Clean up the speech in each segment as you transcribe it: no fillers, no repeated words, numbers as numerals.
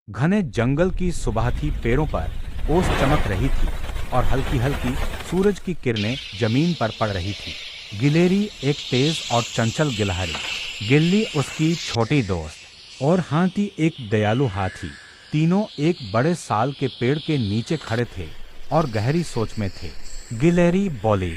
घने जंगल की सुबह थी। पेड़ों पर ओस चमक रही थी और हल्की हल्की सूरज की किरणें जमीन पर पड़ रही थी। गिलेरी एक तेज और चंचल गिलहरी, गिल्ली उसकी छोटी दोस्त और हाथी एक दयालु हाथी। तीनों एक बड़े साल के पेड़ के नीचे खड़े थे और गहरी सोच में थे। गिलहरी बोली,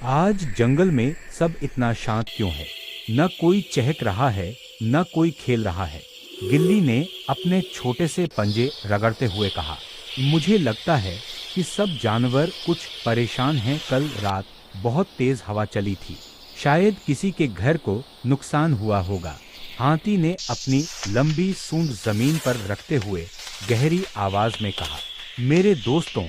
आज जंगल में सब इतना शांत क्यों है? न कोई चहक रहा है, न कोई खेल रहा है। गिल्ली ने अपने छोटे से पंजे रगड़ते हुए कहा, मुझे लगता है कि सब जानवर कुछ परेशान हैं। कल रात बहुत तेज हवा चली थी, शायद किसी के घर को नुकसान हुआ होगा। हाथी ने अपनी लंबी सूंड जमीन पर रखते हुए गहरी आवाज में कहा, मेरे दोस्तों,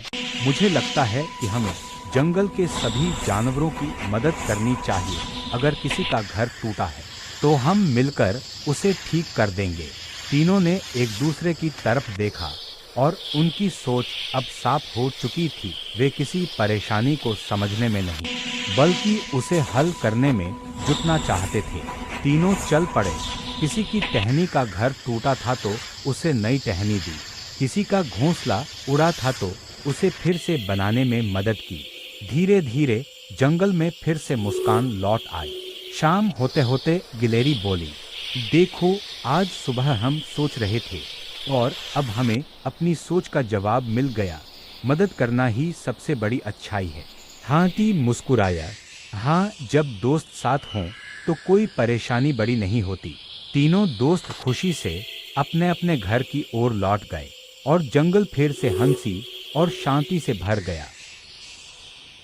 मुझे लगता है कि हमें जंगल के सभी जानवरों की मदद करनी चाहिए। अगर किसी का घर टूटा है तो हम मिलकर उसे ठीक कर देंगे। तीनों ने एक दूसरे की तरफ देखा और उनकी सोच अब साफ हो चुकी थी। वे किसी परेशानी को समझने में नहीं, बल्कि उसे हल करने में जुटना चाहते थे। तीनों चल पड़े। किसी की टहनी का घर टूटा था तो उसे नई टहनी दी, किसी का घोंसला उड़ा था तो उसे फिर से बनाने में मदद की। धीरे धीरे जंगल में फिर से मुस्कान लौट आई। शाम होते होते गिलेरी बोली, देखो, आज सुबह हम सोच रहे थे और अब हमें अपनी सोच का जवाब मिल गया। मदद करना ही सबसे बड़ी अच्छाई है। हाथी मुस्कुराया, हाँ, जब दोस्त साथ हों तो कोई परेशानी बड़ी नहीं होती। तीनों दोस्त खुशी से अपने अपने घर की ओर लौट गए और जंगल फिर से हंसी और शांति से भर गया।